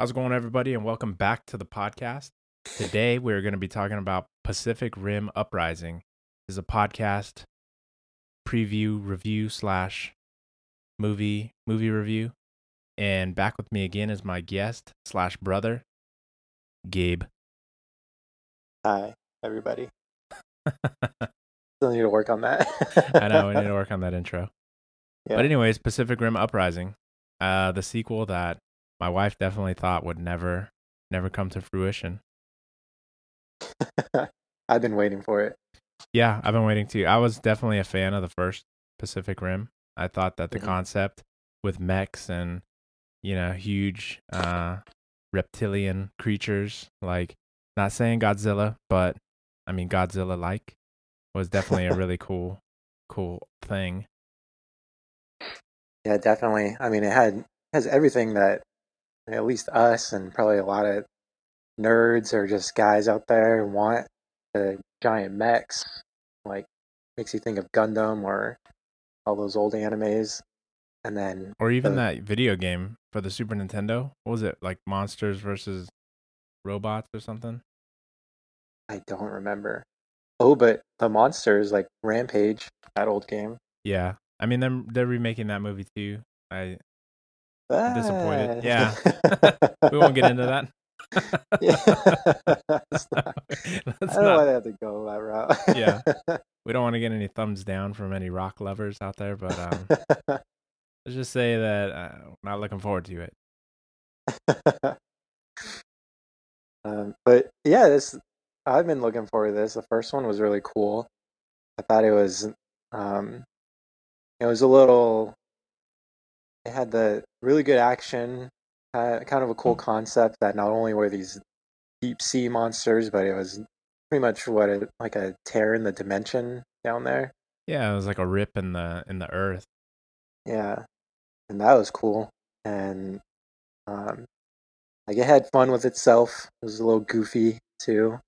How's it going, everybody? And welcome back to the podcast. Today, we're going to be talking about Pacific Rim Uprising. This is a podcast preview review slash movie review. And back with me again is my guest slash brother, Gabe. Hi, everybody. Still need to work on that. I know, we need to work on that intro. Yeah. But anyways, Pacific Rim Uprising, the sequel that my wife definitely thought would never come to fruition. I've been waiting for it. Yeah, I've been waiting too. I was definitely a fan of the first Pacific Rim. I thought that the concept with mechs and, huge reptilian creatures, like, not saying Godzilla, but I mean Godzilla-like, was definitely a really cool thing. Yeah, definitely. I mean, has everything that at least us and probably a lot of nerds or just guys out there want. The giant mechs, like, makes you think of Gundam or all those old animes. And then Or even that video game for the Super Nintendo. What was it? Like Monsters versus Robots or something? I don't remember. Oh, but the monsters, like Rampage, that old game. Yeah. I mean, they're remaking that movie too. I'm disappointed. Yeah. We won't get into that. Yeah. I don't know why they have to go that route. Yeah. We don't want to get any thumbs down from any rock lovers out there, but let's just say that I'm not looking forward to it. But yeah, I've been looking forward to this. The first one was really cool. I thought it was a little. It had the really good action, kind of a cool concept that not only were these deep sea monsters, but it was pretty much like a tear in the dimension down there. Yeah, it was like a rip in the earth. Yeah, and that was cool. And like, it had fun with itself. It was a little goofy too.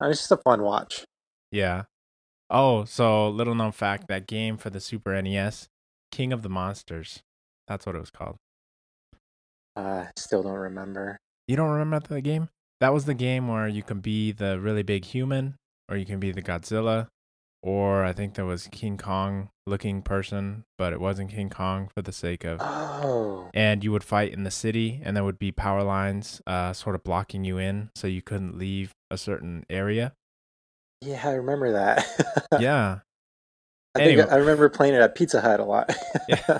It was just a fun watch. Yeah. Oh, so little known fact, that game for the Super NES, King of the Monsters. That's what it was called. Still don't remember. You don't remember the game? That was the game where you can be the really big human, or you can be the Godzilla, or I think there was King Kong looking person, but it wasn't King Kong for the sake of. Oh. And you would fight in the city, and there would be power lines sort of blocking you in, so you couldn't leave a certain area. Yeah, I remember that. Yeah. I remember playing it at Pizza Hut a lot. Yeah.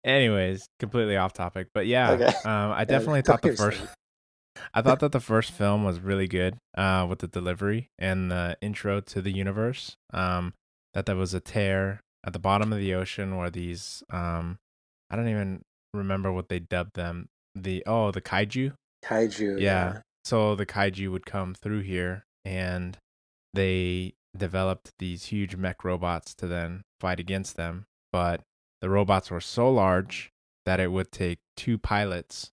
Anyways, completely off topic, but yeah, Okay. I definitely thought I thought that the first film was really good with the delivery and the intro to the universe. That there was a tear at the bottom of the ocean where these I don't even remember what they dubbed them. The kaiju. Kaiju. Yeah. So the kaiju would come through here, and they developed these huge mech robots to then fight against them, but the robots were so large that it would take two pilots,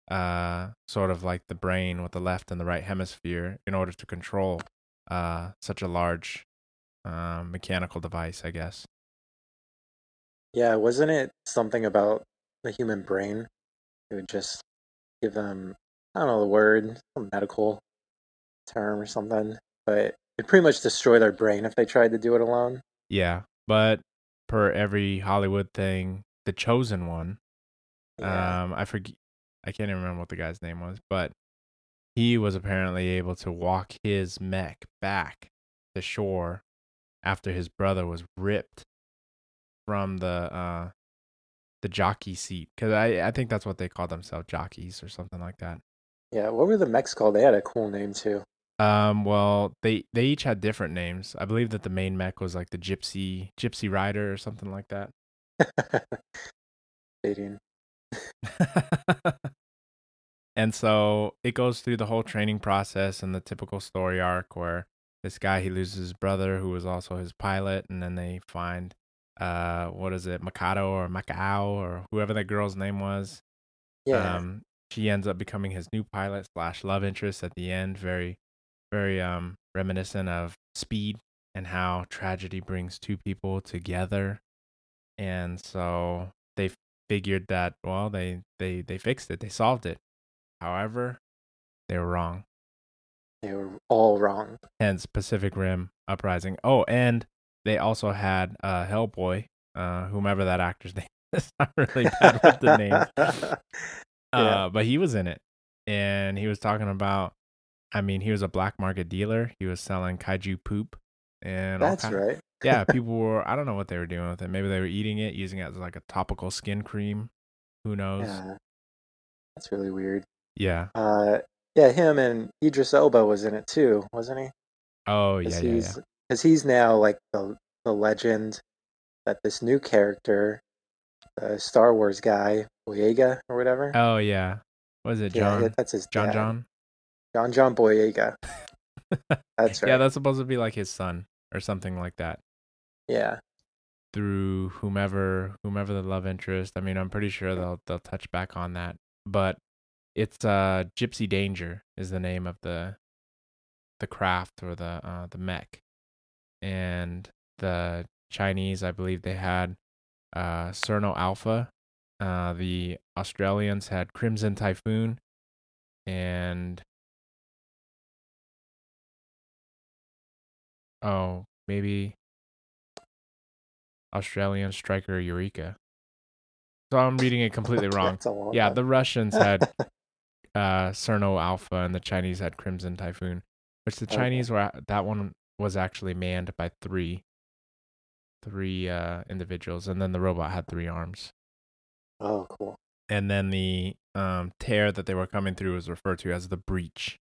sort of like the brain with the left and the right hemisphere, in order to control such a large mechanical device, I guess. Yeah, wasn't it something about the human brain? It would just give them, I don't know the word, some medical term or something, but it'd pretty much destroy their brain if they tried to do it alone. Yeah, but per every Hollywood thing, the chosen one, Yeah. I forget, I can't even remember what the guy's name was, but he was apparently able to walk his mech back to shore after his brother was ripped from the jockey seat, because I think that's what they call themselves, jockeys or something like that. Yeah, what were the mechs called? They had a cool name too. Well, they each had different names. I believe that the main mech was like the Gypsy Rider or something like that. Dating. And so it goes through the whole training process and the typical story arc where this guy, he loses his brother who was also his pilot, and then they find what is it, Mikado or Macau or whoever that girl's name was. Yeah. She ends up becoming his new pilot slash love interest at the end. Very, very reminiscent of Speed and how tragedy brings two people together. And so figured that, well, they fixed it, they solved it. However, they were wrong. They were all wrong. Hence Pacific Rim Uprising. Oh, and they also had Hellboy, whomever that actor's name is. I'm really bad with the names. Yeah, But he was in it, and he was talking about. I mean, he was a black market dealer. He was selling kaiju poop and all that's kind of. right. Yeah, people were. I don't know what they were doing with it. Maybe they were eating it, using it as like a topical skin cream. Who knows? Yeah, that's really weird. Yeah. Yeah, him and Idris Elba was in it too, wasn't he? Oh Because yeah, yeah, yeah. he's now like the legend that this new character, the Star Wars guy, Boyega or whatever. Oh yeah. Was it Yeah, John? that's his John dad, John? John Boyega. That's Yeah, right. that's supposed to be like his son or something like that. Yeah, Through whomever the love interest. I mean, I'm pretty sure they'll touch back on that. But it's Gypsy Danger is the name of the craft or the mech. And the Chinese, I believe they had Cerno Alpha. The Australians had Crimson Typhoon, and oh, maybe Australian Striker Eureka. So I'm reading it completely wrong. that's a long Yeah, time. the Russians had Cerno Alpha, and the Chinese had Crimson Typhoon, which the Okay. Chinese were that one was actually manned by three individuals, and then the robot had 3 arms. Oh, cool. And then the tear that they were coming through was referred to as the breach.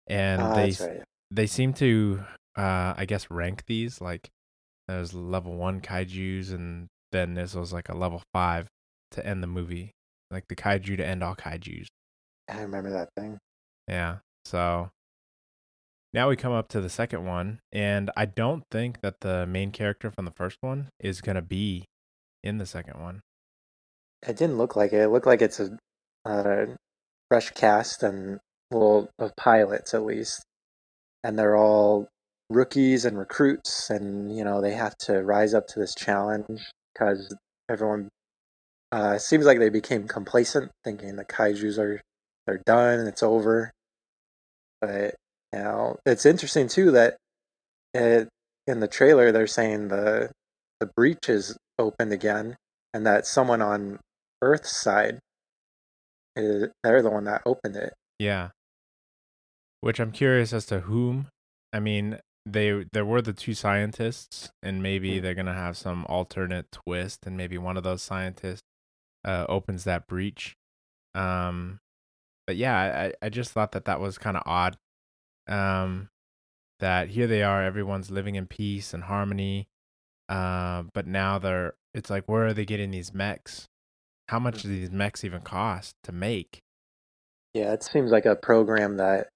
And That's right. they seem to I guess rank these like there's level 1 kaijus, and then this was like a level 5 to end the movie, like the kaiju to end all kaijus. I remember that thing. Yeah. So now we come up to the second one, and I don't think that the main character from the first one is gonna be in the second one. It didn't look like it. It looked like it's a fresh cast and well of pilots at least, and they're all rookies and recruits, and they have to rise up to this challenge because everyone seems like they became complacent, thinking the kaiju's they're done and it's over. But it's interesting too that it, in the trailer they're saying the breach is opened again, and that someone on Earth's side they're the one that opened it. Yeah. Which I'm curious as to whom. I mean, there were the 2 scientists, and maybe Hmm. they're gonna have some alternate twist, and maybe one of those scientists opens that breach. Um, but yeah, I just thought that was kind of odd. Um, that here they are, everyone's living in peace and harmony. But now it's like, where are they getting these mechs? How much do these mechs even cost to make? Yeah, it seems like a program that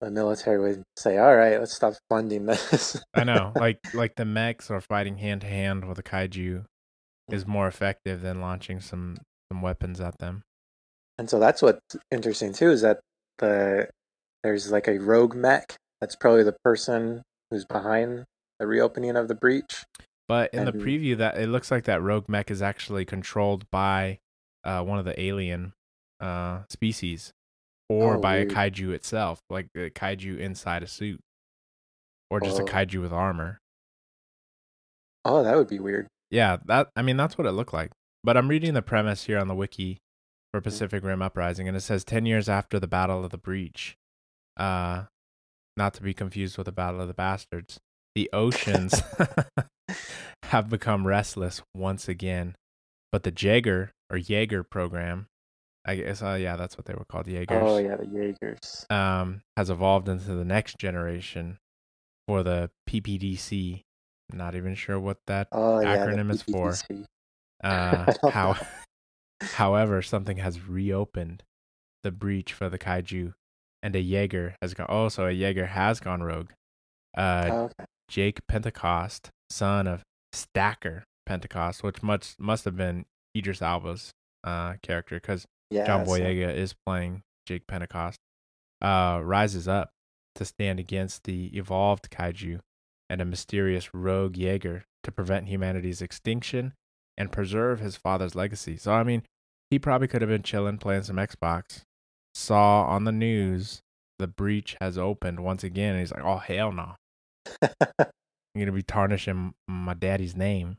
the military would say, "All right, let's stop funding this." I know, like the mechs are fighting hand to hand with a kaiju is more effective than launching some weapons at them. And so that's what's interesting too is that there's like a rogue mech that's probably the person who's behind the reopening of the breach. But in the And preview, that it looks like that rogue mech is actually controlled by one of the alien species, or oh, by a weird. kaiju itself, like a kaiju inside a suit, or just a Oh, kaiju with armor. oh, that would be weird. Yeah, I mean that's what it looked like. But I'm reading the premise here on the wiki for Mm. Pacific Rim Uprising, and it says 10 years after the Battle of the Breach, uh, not to be confused with the Battle of the Bastards, the oceans have become restless once again. But the Jaeger program, I guess, yeah, that's what they were called, Oh Jaegers, yeah, the Jaegers. has evolved into the next generation for the PPDC. Not even sure what that Oh yeah, the acronym is for. PPTC. I don't How, know. however, something has reopened the breach for the kaiju, and a Jaeger has gone. Oh, so a Jaeger has gone rogue. Uh, Oh, okay. Jake Pentecost, son of Stacker Pentecost, which must have been Idris Alba's character, because John Yeah. So Boyega is playing Jake Pentecost, rises up to stand against the evolved kaiju and a mysterious rogue Jaeger to prevent humanity's extinction and preserve his father's legacy. So I mean, he probably could have been chilling, playing some Xbox, saw on the news the breach has opened once again, and he's like, "Oh hell no, I'm gonna be tarnishing my daddy's name."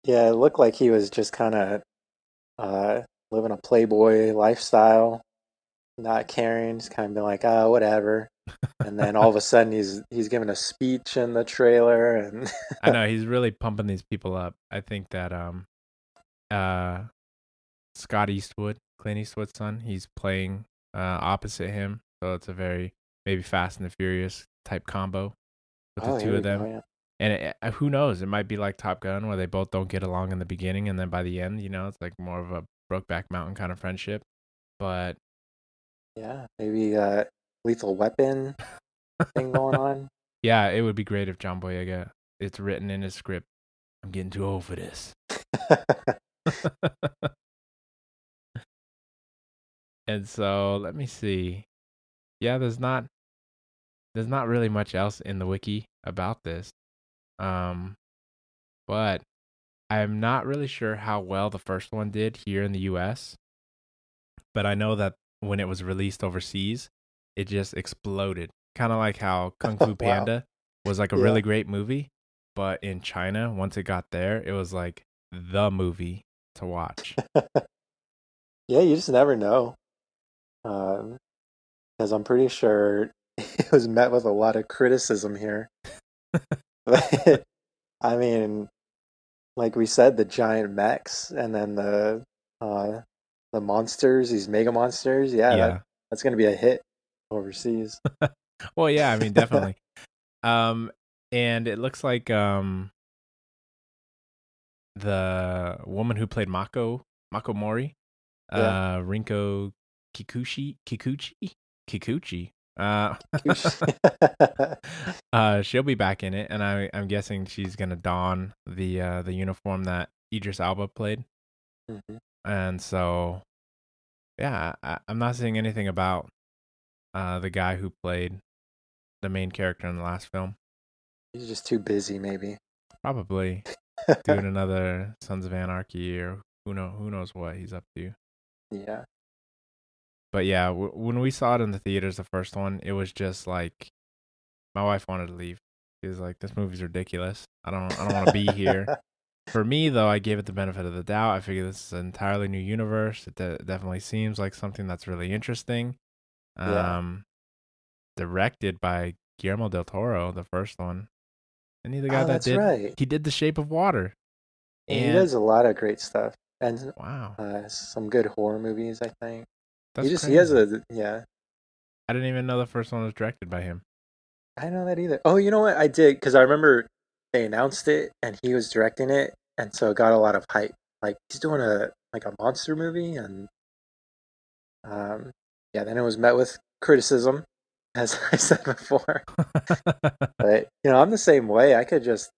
Yeah, it looked like he was just kind of uh, living a playboy lifestyle, not caring, just kind of being like, oh, whatever. And then all of a sudden, he's giving a speech in the trailer, and I know he's really pumping these people up. I think that uh Scott Eastwood, Clint Eastwood's son, he's playing opposite him, so it's a very maybe Fast and the Furious type combo with the oh, here two we of go. them. Yeah, And who knows? It might be like Top Gun, where they both don't get along in the beginning, and then by the end, it's like more of a Brokeback Mountain kind of friendship. But yeah, maybe Lethal Weapon thing going on. yeah, it would be great if John Boyega, it's written in his script. I'm getting too old for this. And so let me see. Yeah, there's not really much else in the wiki about this. Um, but I'm not really sure how well the first one did here in the US, but I know that when it was released overseas, it just exploded. Kind of like how Kung Fu Wow. Panda was like a Yeah. really great movie, but in China, once it got there, it was like the movie to watch. Yeah, you just never know. Because I'm pretty sure it was met with a lot of criticism here. But I mean, like we said, the giant mechs and then uh the monsters, these mega monsters, yeah, Yeah. that's gonna be a hit overseas. Well, yeah, I mean, definitely. Um, and it looks like the woman who played Mako Mori, Yeah. Rinko Kikuchi. Uh, she'll be back in it, and I'm guessing she's gonna don the uniform that Idris Elba played, Mhm. and so yeah, I'm not seeing anything about the guy who played the main character in the last film. He's just too busy, maybe. Probably doing another Sons of Anarchy or who knows what he's up to. Yeah. But yeah, when we saw it in the theaters, the first one, it was just like my wife wanted to leave. She was like, "This movie's ridiculous. I don't want to be here." For me, though, I gave it the benefit of the doubt. I figured this is an entirely new universe. It definitely seems like something that's really interesting. Yeah. Um, Directed by Guillermo del Toro, the first one, and he's the guy Oh, that that's did right. he did The Shape of Water. Yeah, he And does a lot of great stuff. And wow, some good horror movies, I think. that's He has crazy. a, yeah. I didn't even know the first one was directed by him. I didn't know that either. Oh, you know what? I did because I remember they announced it and he was directing it, and so it got a lot of hype. Like he's doing a monster movie, and um, yeah, then it was met with criticism, as I said before. But I'm the same way. I could just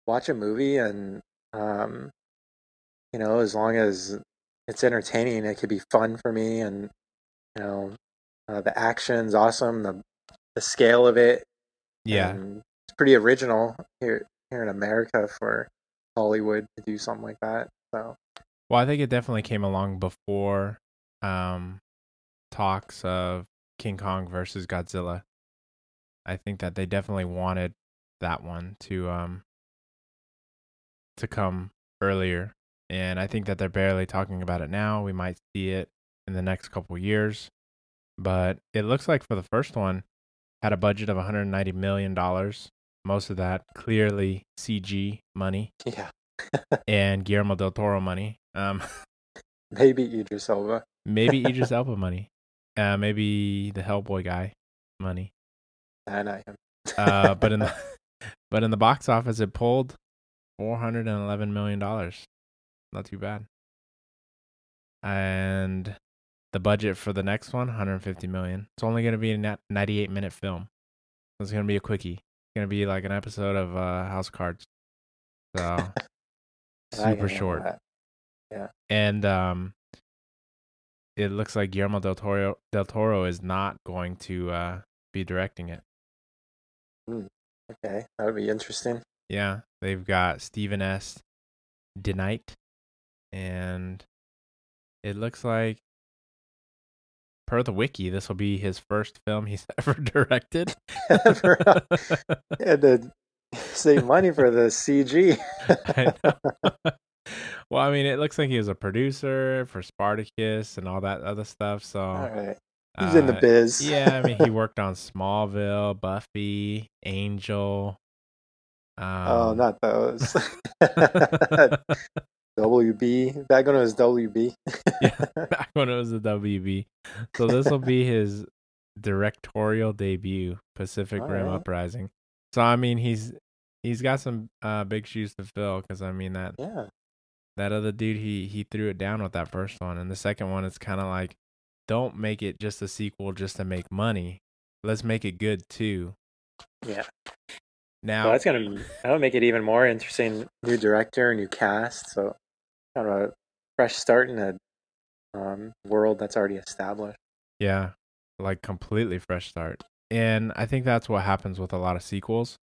watch a movie, and um, as long as it's entertaining, it could be fun for me, and you know, the action's awesome, the scale of it, Yeah. and it's pretty original here in America for Hollywood to do something like that. So Well, I think it definitely came along before um, talks of King Kong versus Godzilla. I think that they definitely wanted that one to come earlier, and I think that they're barely talking about it now. We might see it in the next couple years, but it looks like for the first one had a budget of $190 million. Most of that clearly CG money yeah, and Guillermo del Toro money. maybe Idris Elba. Maybe Idris Elba money. Maybe the Hellboy guy money. I know him. But in the but in the box office, it pulled $411 million. Not too bad. And the budget for the next one, 150 million. It's only going to be a 98-minute film. So it's going to be a quickie. It's going to be like an episode of House of Cards. So I can super handle short. that. Yeah. And it looks like Guillermo del Toro is not going to be directing it. Okay, that would be interesting. Yeah, they've got Stephen S. Denight, and it looks like, per the wiki, this will be his first film he's ever directed. Bro, had to save money for the CG. I know. Well, I mean, it looks like he was a producer for Spartacus and all that other stuff. All So, right. He's in the biz. yeah, I mean, he worked on Smallville, Buffy, Angel. Oh, Um, not those. WB. Back when it was WB. yeah, back when it was the WB. So this will be his directorial debut, Pacific All Rim right. Uprising. So I mean, he's got some big shoes to fill, because I mean Yeah. that other dude, he threw it down with that first one, and the second one, it's kind of like, don't make it just a sequel just to make money. Let's make it good too. Yeah. Well, Now, that'll make it even more interesting. New director, new cast, so kind of a fresh start in a world that's already established. yeah, like completely fresh start. And I think that's what happens with a lot of sequels,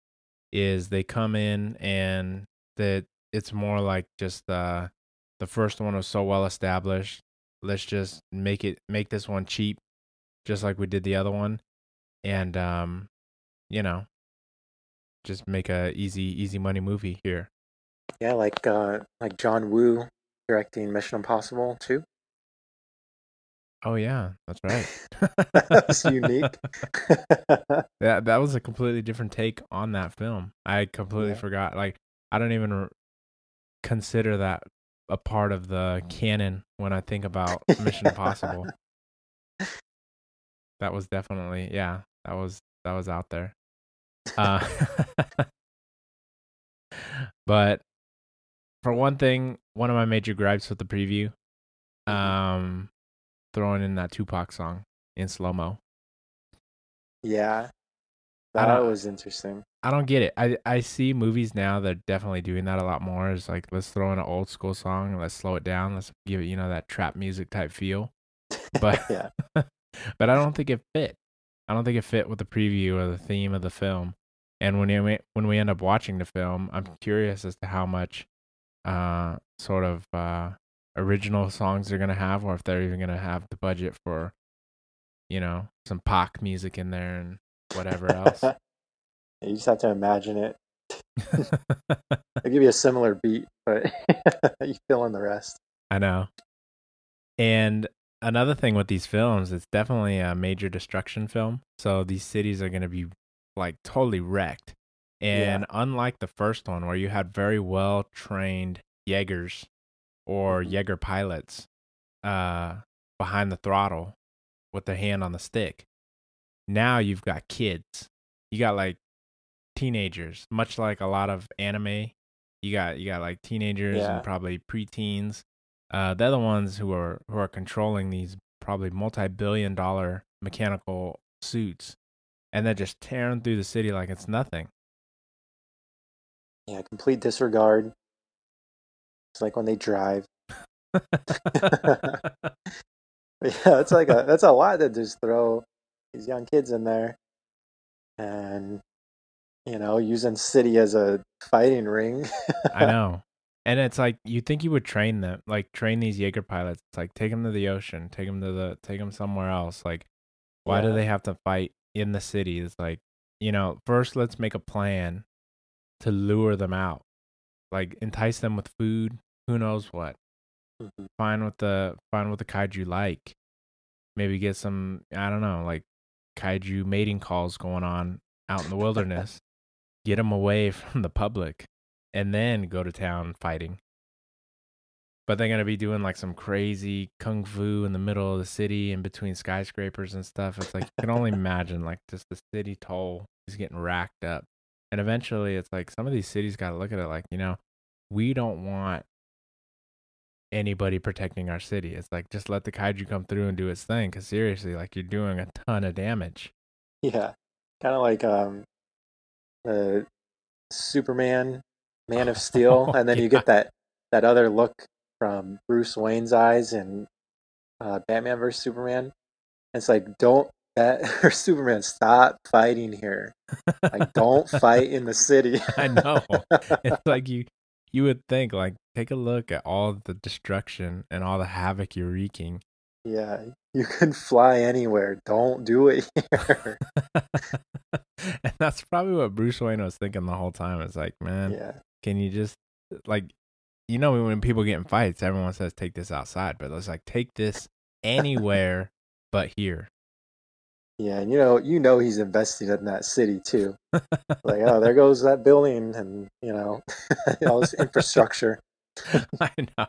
is they come in and that it's more like just the first one was so well established. Let's just make this one cheap, just like we did the other one, and you know, just make a easy money movie here. Yeah, like John Woo directing Mission Impossible 2. Oh yeah, that's right. That was unique. That was a completely different take on that film. I completely Yeah. forgot. Like, I don't even consider that a part of the canon when I think about Mission Impossible. That was definitely, yeah, that was out there. Uh, but for one thing, one of my major gripes with the preview, Mhm. um, throwing in that Tupac song in slow mo. Yeah, I that don't was interesting. I don't get it. I see movies now that are definitely doing that a lot more. It's like, let's throw in an old school song and let's slow it down. Let's give it, that trap music type feel. But Yeah. but I don't think it fit. I don't think it fit with the preview or the theme of the film. And when we end up watching the film, I'm curious as to how much sort of original songs they're gonna have, or if they're even gonna have the budget for, some Pac music in there and whatever else. You just have to imagine it. I'll give you a similar beat, but you fill in the rest. I know. And another thing with these films, it's definitely a major destruction film. So these cities are going to be like totally wrecked. Yeah. And unlike the first one, where you had very well trained Jaegers or Mhm. Jaeger pilots behind the throttle with their hand on the stick, now you've got kids. You got like teenagers, much like a lot of anime. You got like teenagers and Yeah. probably preteens. They're the ones who are controlling these probably multi-billion-dollar mechanical suits, and they're just tearing through the city like it's nothing. Yeah, complete disregard. It's like when they drive. Yeah, that's a lot to just throw these young kids in there and using city as a fighting ring. I know. And it's like, you think you would train them, like train these Jaeger pilots. It's like, take them to the ocean, take them somewhere else. Like, why do Yeah. they have to fight in the city? It's like, first let's make a plan to lure them out. Like, entice them with food, who knows what. Mhm. Find what the kaiju like. Maybe get some, I don't know, like kaiju mating calls going on out in the wilderness. Get them away from the public, and then go to town fighting. But they're gonna be doing like some crazy kung fu in the middle of the city, in between skyscrapers and stuff. It's like, you can only imagine, like, just the city toll is getting racked up. And eventually it's like, some of these cities gotta look at it like, we don't want anybody protecting our city. It's like, just let the kaiju come through and do its thing. Cause seriously, like, you're doing a ton of damage. Yeah. Kind of like uh Superman, Man of Steel, and then you Yeah, get that other look from Bruce Wayne's eyes in Batman vs Superman. It's like, don't bat or Superman, stop fighting here. Like, don't fight in the city. I know. It's like, You would think, like, take a look at all the destruction and all the havoc you're wreaking. Yeah, you can fly anywhere. Don't do it here. And that's probably what Bruce Wayne was thinking the whole time. It's like, man, Yeah, can you just, like, you know, when people get in fights, everyone says take this outside, but it's like take this anywhere but here. yeah, and you know he's invested in that city too. Like, oh, there goes that building, and all this infrastructure. I know.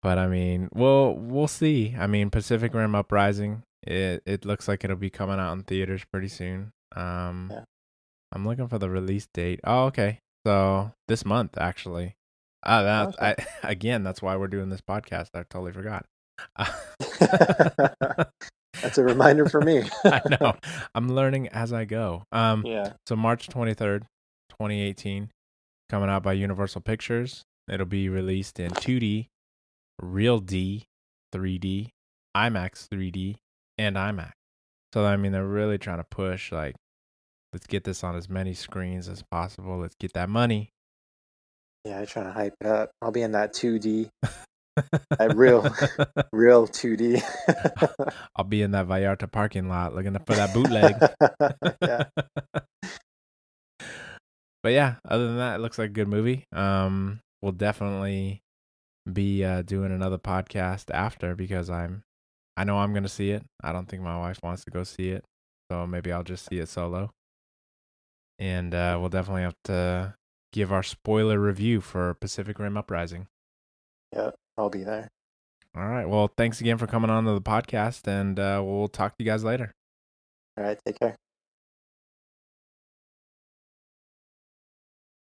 But I mean, we'll see. I mean, Pacific Rim Uprising, it looks like it'll be coming out in theaters pretty soon. Yeah. I'm looking for the release date. Oh, okay. So this month actually. Okay. Again, that's why we're doing this podcast. I totally forgot. That's a reminder for me. I know. I'm learning as I go. Yeah. So March 23rd, 2018, coming out by Universal Pictures. It'll be released in 2D, Real D, 3D, IMAX 3D, and IMAX. So I mean, they're really trying to push, like, let's get this on as many screens as possible. Let's get that money. Yeah, I'm trying to hype it up. I'll be in that 2D, that real 2D. I'll be in that Vallarta parking lot looking for that bootleg. Yeah. But yeah, other than that, it looks like a good movie. We'll definitely be doing another podcast after because I know I'm gonna see it. I don't think my wife wants to go see it, so maybe I'll just see it solo. And we'll definitely have to give our spoiler review for Pacific Rim Uprising. Yep, I'll be there. All right. Well, thanks again for coming on to the podcast, and we'll talk to you guys later. All right, take care.